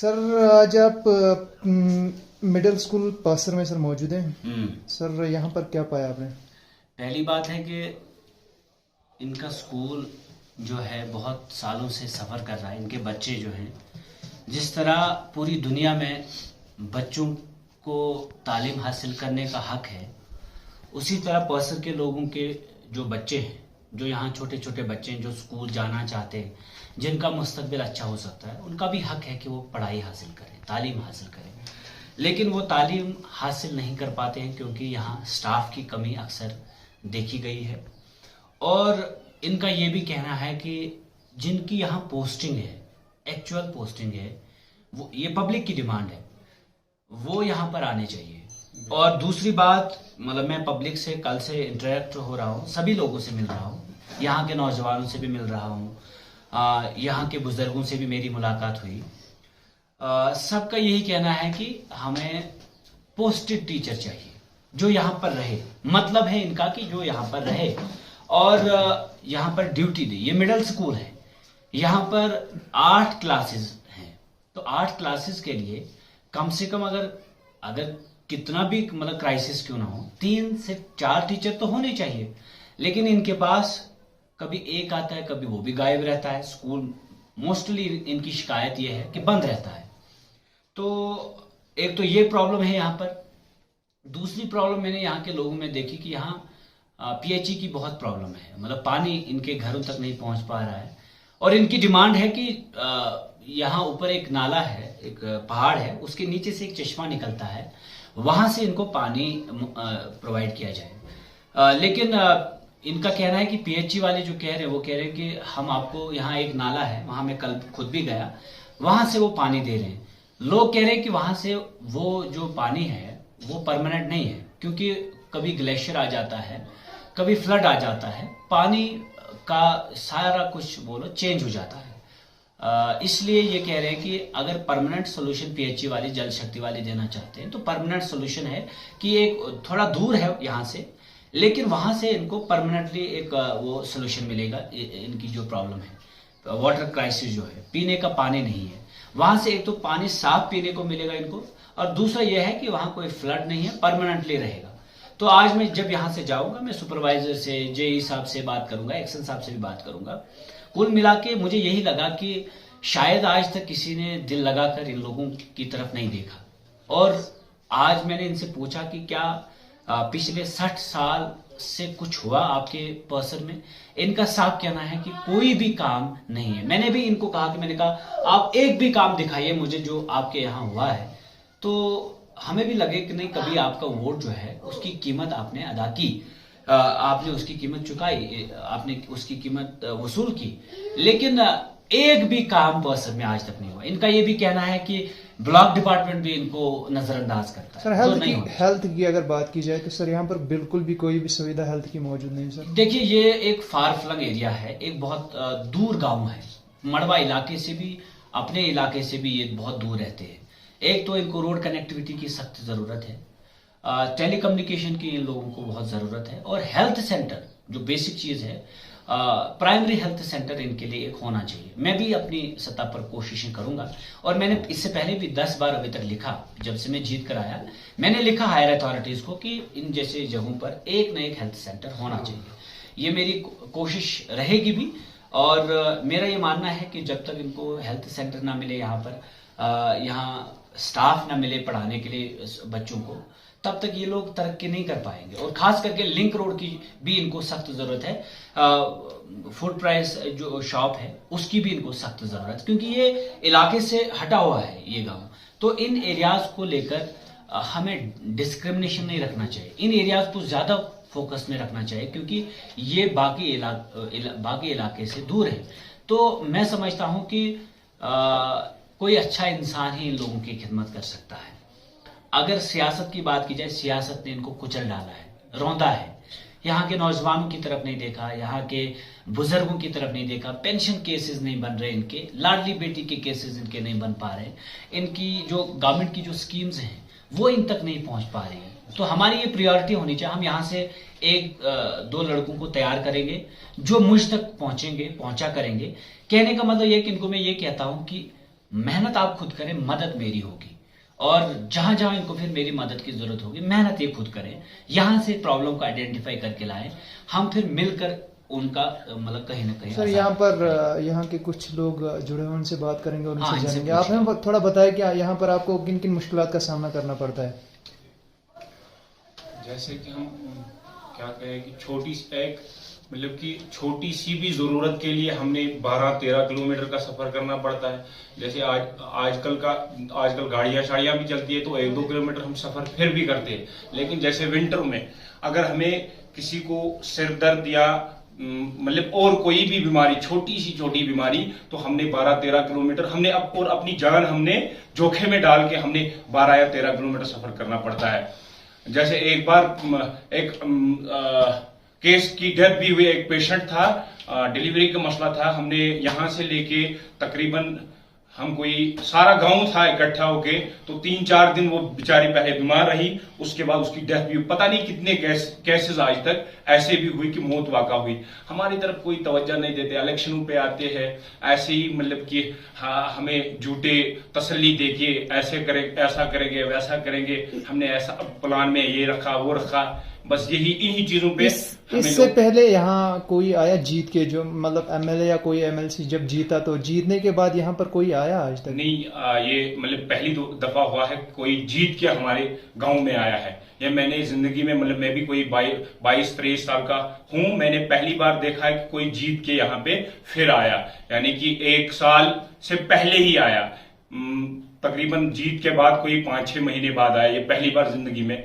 Sir आज आप middle school passer में सर मौजूद हैं। सर यहाँ पर क्या पाया आपने? पहली बात है कि इनका स्कूल जो है बहुत सालों से सफ़र कर रहा है। इनके बच्चे जो हैं, जिस तरह पूरी दुनिया में बच्चों को तालीम हासिल करने का हक है, उसी तरह पासर के लोगों के जो बच्चे हैं, जो यहाँ छोटे छोटे बच्चे हैं जो स्कूल जाना चाहते हैं, जिनका मुस्तकबिल अच्छा हो सकता है, उनका भी हक है कि वो पढ़ाई हासिल करें, तालीम हासिल करें। लेकिन वो तालीम हासिल नहीं कर पाते हैं क्योंकि यहाँ स्टाफ की कमी अक्सर देखी गई है। और इनका ये भी कहना है कि जिनकी यहाँ पोस्टिंग है, एक्चुअल पोस्टिंग है, वो ये पब्लिक की डिमांड है, वो यहाँ पर आने चाहिए। और दूसरी बात, मतलब मैं पब्लिक से कल से इंटरेक्ट हो रहा हूँ, सभी लोगों से मिल रहा हूँ, यहाँ के नौजवानों से भी मिल रहा हूँ, यहाँ के बुजुर्गों से भी मेरी मुलाकात हुई। सबका यही कहना है कि हमें पोस्टेड टीचर चाहिए जो यहाँ पर रहे। मतलब है इनका कि जो यहाँ पर रहे और यहाँ पर ड्यूटी दे। ये मिडिल स्कूल है, यहाँ पर 8 क्लासेस हैं, तो 8 क्लासेस के लिए कम से कम अगर कितना भी मतलब क्राइसिस क्यों ना हो, 3 से 4 टीचर तो होने चाहिए। लेकिन इनके पास कभी एक आता है, कभी वो भी गायब रहता है। स्कूल मोस्टली इनकी शिकायत ये है कि बंद रहता है। तो एक तो ये प्रॉब्लम है यहाँ पर। दूसरी प्रॉब्लम मैंने यहाँ के लोगों में देखी कि यहाँ पीएचई की बहुत प्रॉब्लम है। मतलब पानी इनके घरों तक नहीं पहुँच पा रहा है। और इनकी डिमांड है कि यहाँ ऊपर एक नाला है, एक पहाड़ है, उसके नीचे से एक चश्मा निकलता है, वहां से इनको पानी प्रोवाइड किया जाए। लेकिन इनका कहना है कि पीएचई वाले जो कह रहे हैं, वो कह रहे हैं कि हम आपको, यहाँ एक नाला है, वहां मैं कल खुद भी गया, वहां से वो पानी दे रहे हैं। लोग कह रहे हैं कि वहां से वो जो पानी है वो परमानेंट नहीं है, क्योंकि कभी ग्लेशियर आ जाता है, कभी फ्लड आ जाता है, पानी का सारा कुछ बोलो चेंज हो जाता है। इसलिए ये कह रहे हैं कि अगर परमानेंट सोल्यूशन पीएचई वाले, जल शक्ति वाले देना चाहते हैं, तो परमानेंट सोल्यूशन है कि एक थोड़ा दूर है यहाँ से, लेकिन वहां से इनको परमानेंटली एक वो सोल्यूशन मिलेगा। इनकी जो प्रॉब्लम है, वाटर क्राइसिस जो है, पीने का पानी नहीं है, वहां से एक तो पानी साफ पीने को मिलेगा इनको, और दूसरा यह है कि वहां कोई फ्लड नहीं है, परमानेंटली रहेगा। तो आज मैं जब यहाँ से जाऊंगा, मैं सुपरवाइजर से, जेई साहब से बात करूंगा, एक्शन साहब से भी बात करूंगा। कुल मिला के मुझे यही लगा कि शायद आज तक किसी ने दिल लगाकर इन लोगों की तरफ नहीं देखा। और आज मैंने इनसे पूछा कि क्या पिछले 60 साल से कुछ हुआ आपके पर्सन में? इनका साफ कहना है कि कोई भी काम नहीं है। मैंने भी इनको कहा कि मैंने कहा आप एक भी काम दिखाइए मुझे जो आपके यहाँ हुआ है, तो हमें भी लगे कि नहीं, कभी आपका वोट जो है उसकी कीमत आपने अदा की, आपने उसकी कीमत चुकाई, आपने उसकी कीमत वसूल की। लेकिन एक भी काम पर्सन में आज तक नहीं हुआ। इनका ये भी कहना है कि ब्लॉक डिपार्टमेंट भी इनको नजरअंदाज करता है। सर हेल्थ की अगर बात की जाए तो सर यहाँ पर बिल्कुल भी कोई भी सुविधा हेल्थ की मौजूद नहीं सर। देखिए, ये एक फार फ्लंग एरिया है, एक बहुत दूर गांव है। मड़वा इलाके से भी, अपने इलाके से भी ये बहुत दूर रहते हैं। एक तो इनको रोड कनेक्टिविटी की सख्त जरूरत है, टेलीकम्युनिकेशन की इन लोगों को बहुत जरूरत है, और हेल्थ सेंटर जो बेसिक चीज है, प्राइमरी हेल्थ सेंटर इनके लिए एक होना चाहिए। मैं भी अपनी सतह पर कोशिशें करूंगा, और मैंने इससे पहले भी 10 बार अभी तक लिखा। जब से मैं जीत कर आया, मैंने लिखा हायर अथॉरिटीज को कि इन जैसे जगहों पर एक न एक हेल्थ सेंटर होना चाहिए। ये मेरी कोशिश रहेगी भी। और मेरा ये मानना है कि जब तक इनको हेल्थ सेंटर ना मिले, यहाँ पर यहाँ स्टाफ ना मिले पढ़ाने के लिए बच्चों को, तब तक ये लोग तरक्की नहीं कर पाएंगे। और खास करके लिंक रोड की भी इनको सख्त जरूरत है। फूड प्राइस जो शॉप है उसकी भी इनको सख्त जरूरत है, क्योंकि ये इलाके से हटा हुआ है ये गांव। तो इन एरियाज को लेकर हमें डिस्क्रिमिनेशन नहीं रखना चाहिए, इन एरियाज को ज्यादा फोकस में रखना चाहिए, क्योंकि ये बाकी इलाके से दूर है। तो मैं समझता हूं कि कोई अच्छा इंसान ही इन लोगों की खिदमत कर सकता है। अगर सियासत की बात की जाए, सियासत ने इनको कुचल डाला है, रौंदा है। यहाँ के नौजवानों की तरफ नहीं देखा, यहाँ के बुजुर्गों की तरफ नहीं देखा। पेंशन केसेस नहीं बन रहे इनके, लाडली बेटी के केसेस इनके नहीं बन पा रहे, इनकी जो गवर्नमेंट की जो स्कीम्स हैं वो इन तक नहीं पहुंच पा रही है। तो हमारी ये प्रायोरिटी होनी चाहिए। हम यहाँ से 1-2 लड़कों को तैयार करेंगे जो मुझ तक पहुंचा करेंगे। कहने का मतलब ये कि इनको मैं ये कहता हूं कि मेहनत आप खुद करें, मदद मेरी होगी, और जहां जहां इनको फिर मेरी मदद की जरूरत होगी मेहनत ये खुद करें, यहां से प्रॉब्लम को आइडेंटिफाई करके लाएं, हम फिर मिलकर उनका मतलब कहीं ना कहीं। सर यहाँ पर यहाँ के कुछ लोग जुड़े हुए उनसे बात करेंगे और उनसे हाँ, जानेंगे। आप हमें थोड़ा बताएं कि यहाँ पर आपको किन किन मुश्किलात का सामना करना पड़ता है। जैसे कि हम क्या कहें कि मतलब कि छोटी सी भी जरूरत के लिए हमने 12-13 किलोमीटर का सफर करना पड़ता है। जैसे आजकल गाड़ियां शाड़ियां भी चलती है तो 1-2 किलोमीटर हम सफर फिर भी करते हैं। लेकिन जैसे विंटर में अगर हमें किसी को सिर दर्द या मतलब और कोई भी बीमारी, छोटी बीमारी, तो हमने 12-13 किलोमीटर हमने और अपनी जान हमने जोखिम में डाल के हमने 12 या 13 किलोमीटर सफर करना पड़ता है। जैसे एक बार एक केस की डेथ भी हुई, एक पेशेंट था, डिलीवरी का मसला था, हमने यहां से लेके तकरीबन हम कोई सारा गांव था इकट्ठा होके, तो 3-4 दिन वो बेचारी पहले बीमार रही, उसके बाद उसकी डेथ भी, पता नहीं कितने केसेस आज तक ऐसे भी हुई कि मौत वाक़ा हुई। हमारी तरफ कोई तवज्जो नहीं देते, इलेक्शनों पे आते हैं ऐसे ही, मतलब कि हाँ हमें झूठे तसल्ली देके ऐसा करेंगे वैसा करेंगे, हमने ऐसा प्लान में ये रखा वो रखा, बस यही इन्हीं चीजों पे। इससे पहले यहाँ कोई आया जीत के, जो मतलब एमएलए या कोई एमएलसी जब जीता, तो जीतने के बाद यहाँ पर कोई आया आज तक? नहीं, ये मतलब पहली दफा हुआ है कोई जीत के हमारे गांव में आया है। ये मैंने जिंदगी में, मतलब मैं भी कोई 22-23 साल का हूं, मैंने पहली बार देखा है कि कोई जीत के यहाँ पे फिर आया, यानी कि 1 साल से पहले ही आया, तकरीबन जीत के बाद कोई 5-6 महीने बाद आया, ये पहली बार जिंदगी में।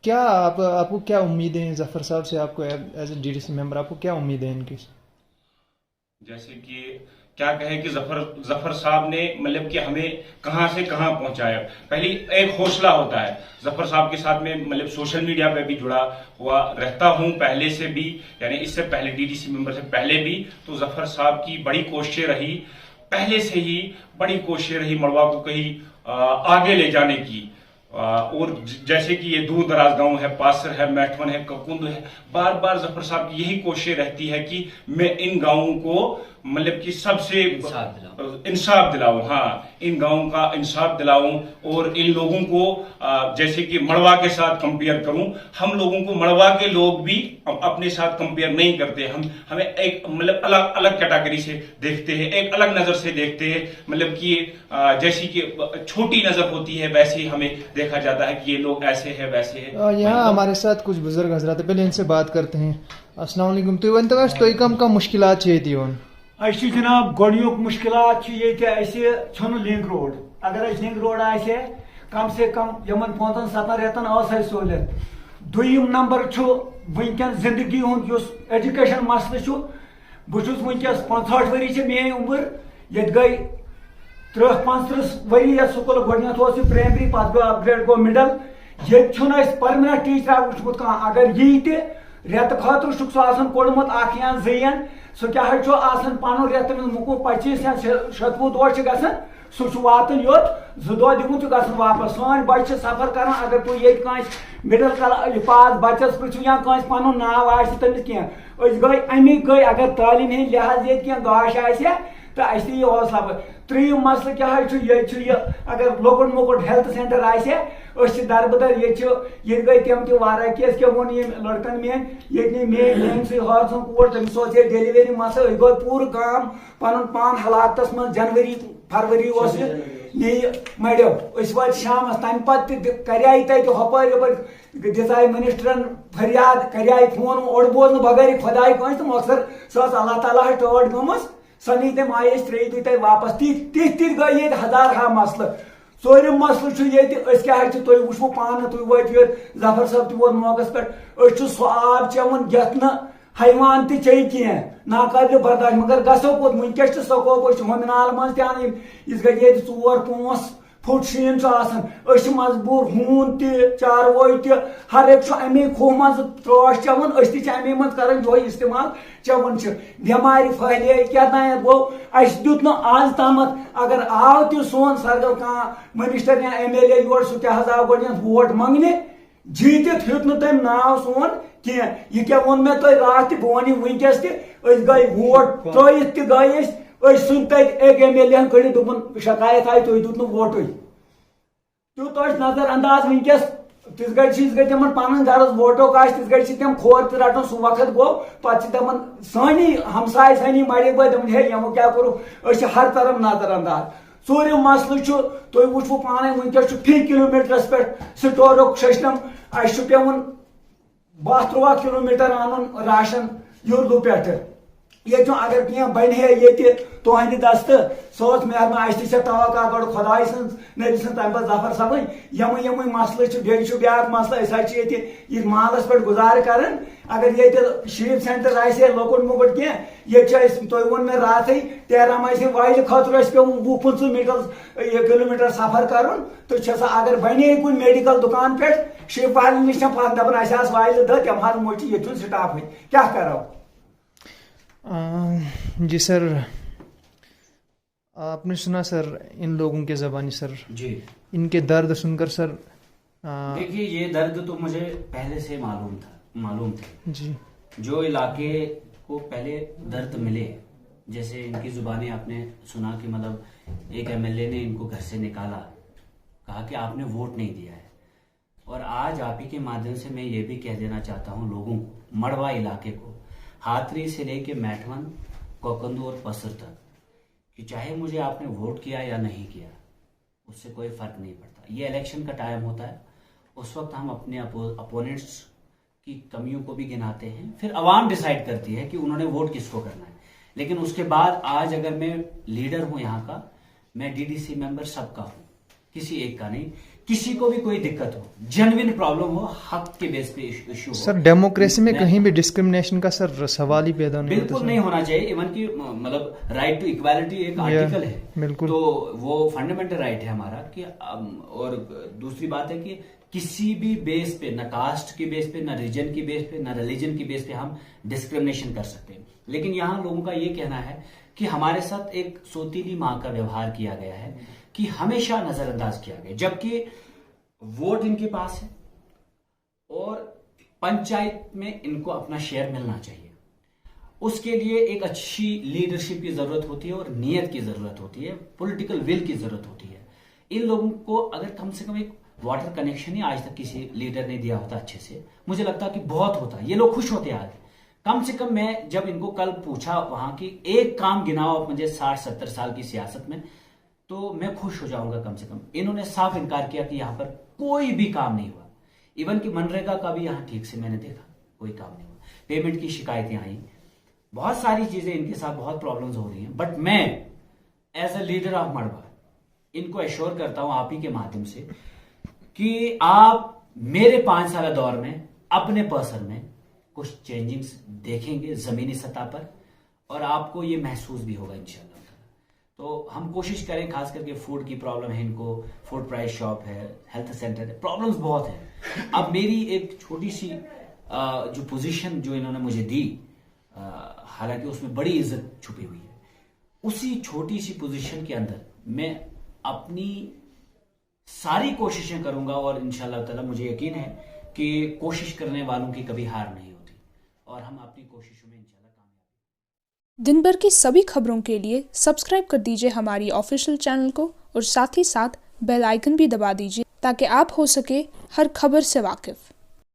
क्या आपको क्या उम्मीदें हैं जफर साहब से? आपको एज ए डीडीसी मेंबर आपको क्या उम्मीदें हैं इनकी? जैसे कि क्या कहे कि जफर साहब ने मतलब कि हमें कहां से कहां पहुंचाया। पहले एक हौसला होता है, जफर साहब के साथ में मतलब सोशल मीडिया पे भी जुड़ा हुआ रहता हूं पहले से भी, यानी इससे पहले डीडीसी मेंबर से पहले भी, तो जफर साहब की बड़ी कोशिशें रही, पहले से ही बड़ी कोशिशें रही मड़वा को कहीं आगे ले जाने की। और जैसे कि ये दूर दराज गांव है, पासर है, मैठवन है, ककुंद है, बार बार जफर साहब की यही कोशिश रहती है कि मैं इन गांवों को मतलब कि सबसे इंसाफ दिलाऊं, हाँ इन गांवों का इंसाफ दिलाऊं, और इन लोगों को जैसे कि मड़वा के साथ कंपेयर करूं। हम लोगों को मड़वा के लोग भी अपने साथ कंपेयर नहीं करते, हमें एक मतलब अलग कैटेगरी से देखते हैं, एक अलग नजर से देखते हैं, मतलब कि जैसी कि छोटी नजर होती है वैसे ही हमें देखा जाता है कि ये लोग ऐसे है वैसे है। यहाँ हमारे साथ कुछ बुजुर्ग हजरात, पहले इनसे बात करते हैं। अस्सलाम वालेकुम। तुम वन तो कम कम मुश्किलात अच्छी जनाब गोड़ियों मुश्किलात लिंक रोड, अगर लिंक रोड आसे कम से कम यमन 5-7 रेतन सहूलियत। दुयम नंबर वनकन जिंदगी हुंद एजुकेशन मसल, बहुत वनकस 65 वरी मेरी उम्र, ये गई 30-35 वरी स्कूल गोत प्राइमरी, पे गो अपग्रेड गो मिडल, ये परमानेंट टीचर वुचमुत कह, अगर यी रेत खतर कोड़मुत या 2 सह क्या पन रेत मुकु 25 या 27 दह ग सह वातन योत 2 दह दिगुन तो गसन वापस। सान बच्चे सफर कर, अगर तुम ये मिडल पास बच्चस पृछू या पन नाव तमिस कह गई अमी गई, अगर तालीम हंद लिहाज ये कह गाश आ तो अस यह हौसला। 3 मसल क्या ये अगर लोकट मोकट हेल्थ सेंटर आस दरबदर ये गई तम तह केस क्या वो लड़कन मेन ये मेन सी हादसों कोर तमिस डिलीवरी मसल गो पूर गांव पन पान हलाकत मं जनवरी फरवरी मड़ो वो शाम तम पे तक हपर दिजाय मिनिस्टरन फरियाद कर फोन ओड बोज बगैर खुदाई कह तो मकसद सह अल्लाह ताला टर्ट गम सह नी तम आये 3 दिन वापस तिथ गई ये 1000 मसल। 4 मसल क्या तुम वो पान तुम वो जफर साहब तोर मौकस पे सह आब चवन यथ न हैवान चे कह नाकाबिल बर्दाश्त, मगर गो कोत वनकस सकोप होमिनाल मज तह गई 4-5 फुट शीन मजबूर हून चारवोई हर एक अमी खूह मज त्राश चवन, अमी मज कर इस्तेमाल चवन बेमार फैले क्या गो अस दुत न आज तम अगर आव तह सोन सरगल कह मिनिस्टर या MLA योर सह क्या आव गो वोट मंगने जीत हेत न तम नाव सोन कह, यह क्या वो मे तुम रात बह वन वनकस गई वोट त्रित गई सुन तक एक MLA कड़ी दोपन शिकायत आई तुम दुत वोट तुत नजर अंदाज वनकस तिस गई तम पन गरज वोटो का तिस गई तम खोर तो रटन सह वक्त गो पे तम सानी हमसाय सानी मरे बन हे यमो क्या करो हर तरफ नजर अंदाज चूरम मसल तुम वो पाने वनकस फी किलोमीटर पे स्टोर सिस्टम अस पेवन 12-13 किलोमीटर अन राशन युर्दू पे ये अगर कह बन है ये तुहद दस्त सो मेहरबान अस तवक्का गो खुदा नबी सद तम पे जफर सपन यम यम मसल ब्या मसल ये मालस पे गुजार कर अगर ये शीप सेंटर आए लोकुट मुकुट कह ये तुम वो मे रात तेरह वाइल खतर पे 20-25 किलोमीटर सफर कर तो अगर बने कुछ मेडिकल दुकान पे शीप वाले नश दपान अस वाइल दह तम हाथ मोची ये स्टाफ क्या करो। जी सर, आपने सुना सर इन लोगों के ज़बानी सर जी इनके दर्द सुनकर सर देखिए ये दर्द तो मुझे पहले से मालूम थे जी। जो इलाके को पहले दर्द मिले, जैसे इनकी जुबानी आपने सुना कि मतलब एक MLA ने इनको घर से निकाला, कहा कि आपने वोट नहीं दिया है। और आज आप ही के माध्यम से मैं ये भी कह देना चाहता हूँ लोगों को, मड़वा इलाके को, हाथरी से लेके मैठवन, कोकंदू और पसर तक, कि चाहे मुझे आपने वोट किया या नहीं किया उससे कोई फर्क नहीं पड़ता। ये इलेक्शन का टाइम होता है, उस वक्त हम अपने अपोनेंट्स की कमियों को भी गिनाते हैं, फिर अवाम डिसाइड करती है कि उन्होंने वोट किसको करना है। लेकिन उसके बाद आज अगर मैं लीडर हूं यहाँ का, मैं DDC मेंबर सबका हूं, किसी एक का नहीं। किसी को भी कोई दिक्कत हो, जेन्युइन प्रॉब्लम हो, हक के बेस पे इशू हो, सर डेमोक्रेसी में कहीं भी डिस्क्रिमिनेशन का सर सवाल ही पैदा नहीं बिल्कुल नहीं होना चाहिए। इवन की मतलब राइट टू इक्वालिटी एक आर्टिकल है, बिल्कुल, तो वो फंडामेंटल राइट है हमारा कि और दूसरी बात है कि किसी भी बेस पे, ना कास्ट की बेस पे, ना रीजन की बेस पे, ना रिलीजन की बेस पे हम डिस्क्रिमिनेशन कर सकते हैं। लेकिन यहाँ लोगों का ये कहना है कि हमारे साथ एक सौतीली माँ का व्यवहार किया गया है, कि हमेशा नजरअंदाज किया गया, जबकि वोट इनके पास है और पंचायत में इनको अपना शेयर मिलना चाहिए। उसके लिए एक अच्छी लीडरशिप की जरूरत होती है और नियत की जरूरत होती है, पॉलिटिकल विल की जरूरत होती है। इन लोगों को अगर कम से कम एक वाटर कनेक्शन ही आज तक किसी लीडर ने दिया होता अच्छे से, मुझे लगता कि बहुत होता, ये लोग खुश होते आज। कम से कम मैं जब इनको कल पूछा वहां की एक काम गिनाओ मुझे 60-70 साल की सियासत में, तो मैं खुश हो जाऊंगा कम से कम। इन्होंने साफ इनकार किया कि यहां पर कोई भी काम नहीं हुआ। इवन कि मनरेगा का भी यहां ठीक से मैंने देखा कोई काम नहीं हुआ, पेमेंट की शिकायतें आई, बहुत सारी चीजें इनके साथ बहुत प्रॉब्लम्स हो रही हैं। बट मैं एज ए लीडर ऑफ मड़वा इनको एश्योर करता हूं आप ही के माध्यम से कि आप मेरे 5 साल दौर में अपने पर्सन में कुछ चेंजिंग्स देखेंगे जमीनी सतह पर, और आपको ये महसूस भी होगा इंशाल्लाह। तो हम कोशिश करें, खास करके फूड की प्रॉब्लम है इनको, फूड प्राइस शॉप है, हेल्थ सेंटर है, प्रॉब्लम्स बहुत है। अब मेरी एक छोटी सी जो पोजीशन जो इन्होंने मुझे दी, हालांकि उसमें बड़ी इज्जत छुपी हुई है, उसी छोटी सी पोजीशन के अंदर मैं अपनी सारी कोशिशें करूंगा और इंशाल्लाह ताला मुझे यकीन है कि कोशिश करने वालों की कभी हार नहीं होती और हम अपनी कोशिशों में इंशाल्लाह कामयाब। दिन भर की सभी खबरों के लिए सब्सक्राइब कर दीजिए हमारी ऑफिशियल चैनल को और साथ ही साथ बेल आइकन भी दबा दीजिए ताकि आप हो सके हर खबर से वाकिफ।